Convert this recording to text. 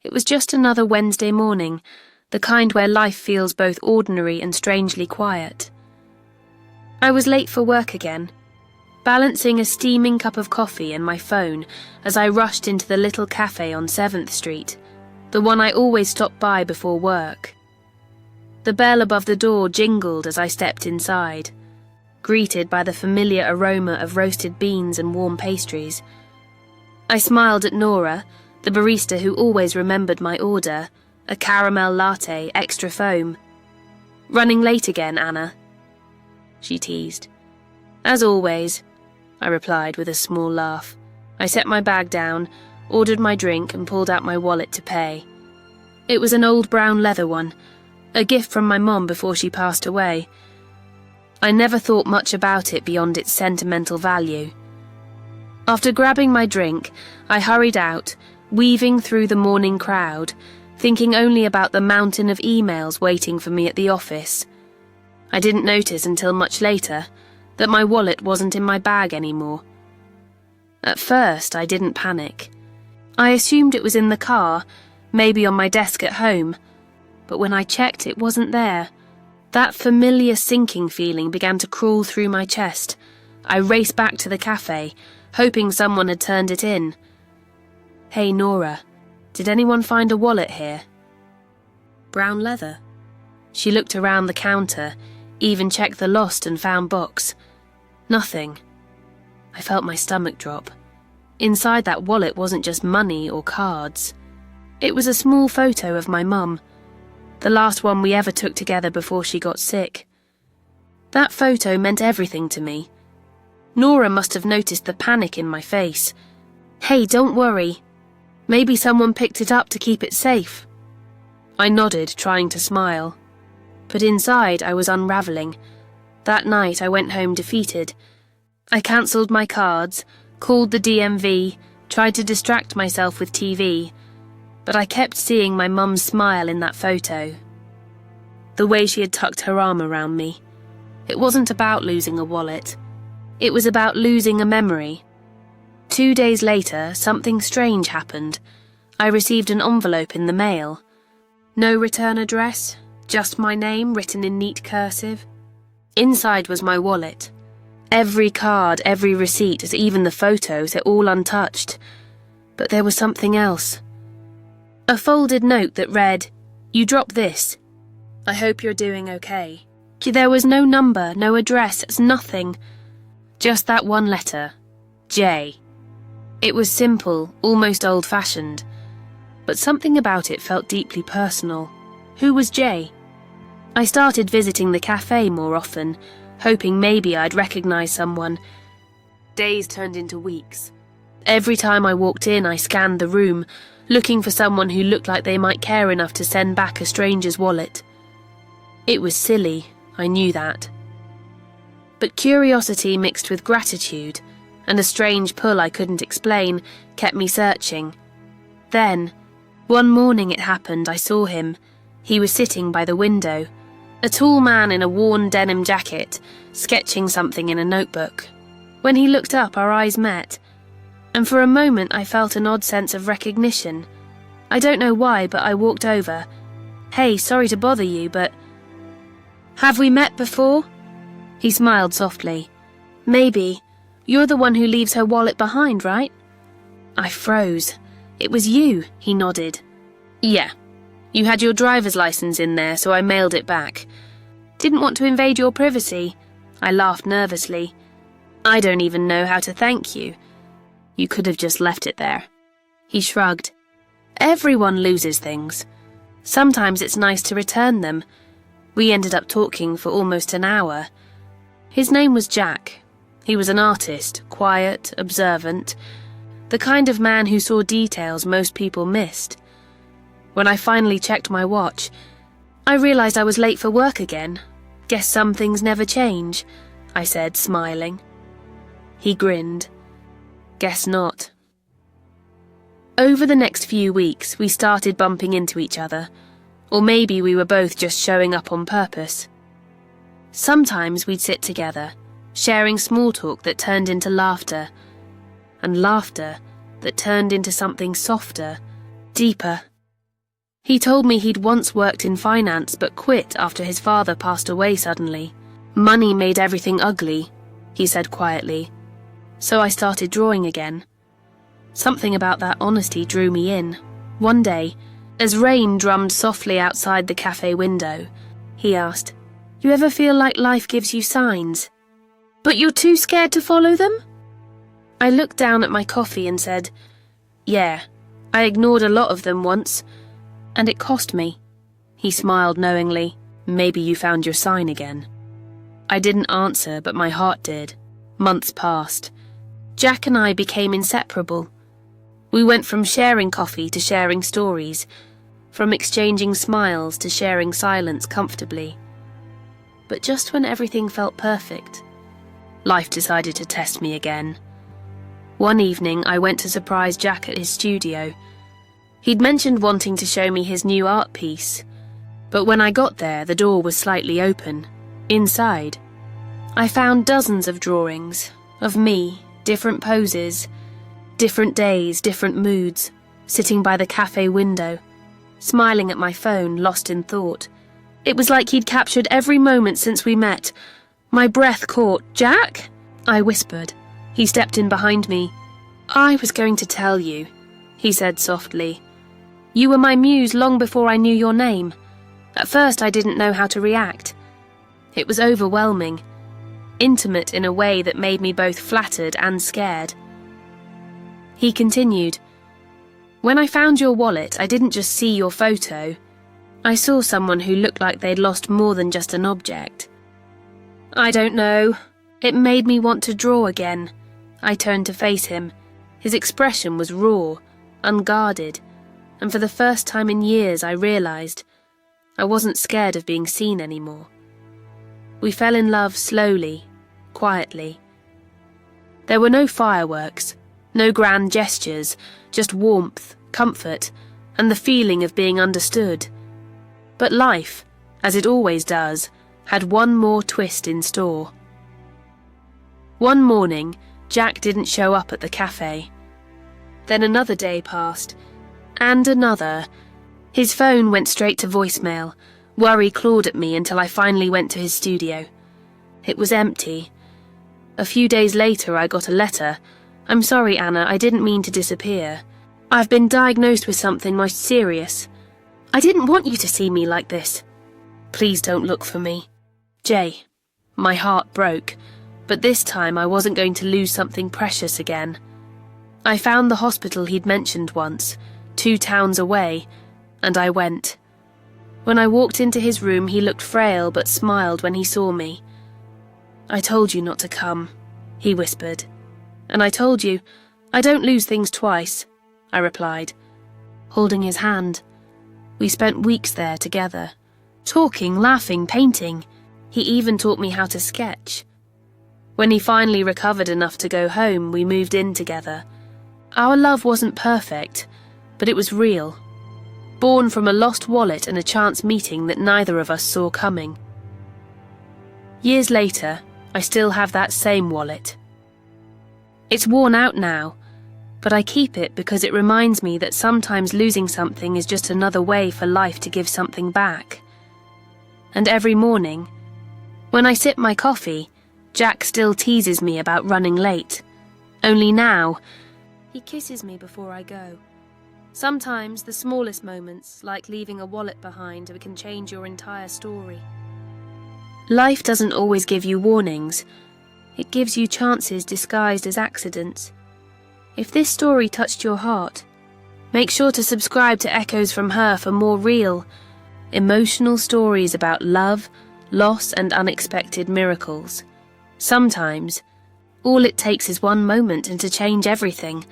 It was just another Wednesday morning, the kind where life feels both ordinary and strangely quiet. I was late for work again, balancing a steaming cup of coffee and my phone as I rushed into the little cafe on 7th Street, the one I always stopped by before work. The bell above the door jingled as I stepped inside, greeted by the familiar aroma of roasted beans and warm pastries. I smiled at Nora, the barista who always remembered my order, a caramel latte, extra foam. "Running late again, Anna?" she teased. "As always," I replied with a small laugh. I set my bag down, ordered my drink and pulled out my wallet to pay. It was an old brown leather one, a gift from my mom before she passed away. I never thought much about it beyond its sentimental value. After grabbing my drink, I hurried out, weaving through the morning crowd, thinking only about the mountain of emails waiting for me at the office. I didn't notice until much later that my wallet wasn't in my bag anymore. At first, I didn't panic. I assumed it was in the car, maybe on my desk at home, but when I checked, it wasn't there. That familiar sinking feeling began to crawl through my chest. I raced back to the cafe, hoping someone had turned it in. "Hey, Nora, did anyone find a wallet here?" "Brown leather." She looked around the counter, even checked the lost and found box. Nothing. I felt my stomach drop. Inside that wallet wasn't just money or cards. It was a small photo of my mum, the last one we ever took together before she got sick. That photo meant everything to me. Nora must have noticed the panic in my face. "Hey, don't worry. Maybe someone picked it up to keep it safe." I nodded, trying to smile. But inside I was unravelling. That night I went home defeated. I cancelled my cards, called the DMV, tried to distract myself with TV, but I kept seeing my mum's smile in that photo. The way she had tucked her arm around me. It wasn't about losing a wallet. It was about losing a memory. 2 days later, something strange happened. I received an envelope in the mail. No return address, just my name written in neat cursive. Inside was my wallet. Every card, every receipt, even the photos, they're all untouched. But there was something else. A folded note that read, "You dropped this. I hope you're doing okay." There was no number, no address, nothing. Just that one letter, J. It was simple, almost old-fashioned, but something about it felt deeply personal. Who was J? I started visiting the cafe more often, hoping maybe I'd recognize someone. Days turned into weeks. Every time I walked in, I scanned the room, looking for someone who looked like they might care enough to send back a stranger's wallet. It was silly, I knew that. But curiosity mixed with gratitude, and a strange pull I couldn't explain, kept me searching. Then, one morning it happened, I saw him. He was sitting by the window, a tall man in a worn denim jacket, sketching something in a notebook. When he looked up, our eyes met, and for a moment I felt an odd sense of recognition. I don't know why, but I walked over. "Hey, sorry to bother you, but..." "Have we met before?" He smiled softly. "Maybe. You're the one who leaves her wallet behind, right?" I froze. "It was you," he nodded. "Yeah. You had your driver's license in there, so I mailed it back. Didn't want to invade your privacy." I laughed nervously. "I don't even know how to thank you. You could have just left it there." He shrugged. "Everyone loses things. Sometimes it's nice to return them." We ended up talking for almost an hour. His name was Jack. He was an artist, quiet, observant, the kind of man who saw details most people missed. When I finally checked my watch, I realized I was late for work again. "Guess some things never change," I said, smiling. He grinned. "Guess not." Over the next few weeks, we started bumping into each other, or maybe we were both just showing up on purpose. Sometimes we'd sit together, sharing small talk that turned into laughter, and laughter that turned into something softer, deeper, He told me he'd once worked in finance but quit after his father passed away suddenly. Money made everything ugly, he said quietly. So I started drawing again. Something about that honesty drew me in. One day, as rain drummed softly outside the cafe window, he asked, "You ever feel like life gives you signs, but you're too scared to follow them?" I looked down at my coffee and said, "Yeah, I ignored a lot of them once, and it cost me." He smiled knowingly. "Maybe you found your sign again." I didn't answer, but my heart did. Months passed. Jack and I became inseparable. We went from sharing coffee to sharing stories, from exchanging smiles to sharing silence comfortably. But just when everything felt perfect, life decided to test me again. One evening, I went to surprise Jack at his studio. He'd mentioned wanting to show me his new art piece, but when I got there, the door was slightly open. Inside, I found dozens of drawings, of me, different poses, different days, different moods, sitting by the cafe window, smiling at my phone, lost in thought. It was like he'd captured every moment since we met. My breath caught. "Jack?" I whispered. He stepped in behind me. "I was going to tell you," he said softly. "You were my muse long before I knew your name. At first I didn't know how to react. It was overwhelming, intimate in a way that made me both flattered and scared." He continued, "When I found your wallet, I didn't just see your photo. I saw someone who looked like they'd lost more than just an object. I don't know. It made me want to draw again." I turned to face him. His expression was raw, unguarded, and for the first time in years I realized I wasn't scared of being seen anymore. We fell in love slowly, quietly. There were no fireworks, no grand gestures, just warmth, comfort, and the feeling of being understood. But life, as it always does, had one more twist in store. One morning, Jack didn't show up at the cafe. Then another day passed, and another. His phone went straight to voicemail. Worry clawed at me until I finally went to his studio. It was empty. A few days later, I got a letter. "I'm sorry, Anna, I didn't mean to disappear. I've been diagnosed with something most serious. I didn't want you to see me like this. Please don't look for me. Jay." My heart broke, but this time I wasn't going to lose something precious again. I found the hospital he'd mentioned once, 2 towns away, and I went. When I walked into his room, he looked frail but smiled when he saw me. "I told you not to come," he whispered. "And I told you, I don't lose things twice," I replied, holding his hand. We spent weeks there together, talking, laughing, painting. He even taught me how to sketch. When he finally recovered enough to go home, we moved in together. Our love wasn't perfect, but it was real. Born from a lost wallet and a chance meeting that neither of us saw coming. Years later, I still have that same wallet. It's worn out now, but I keep it because it reminds me that sometimes losing something is just another way for life to give something back. And every morning, when I sip my coffee, Jack still teases me about running late. Only now, he kisses me before I go. Sometimes the smallest moments, like leaving a wallet behind, can change your entire story. Life doesn't always give you warnings. It gives you chances disguised as accidents. If this story touched your heart, make sure to subscribe to Echoes from Her for more real, emotional stories about love, loss, and unexpected miracles. Sometimes, all it takes is one moment and to change everything.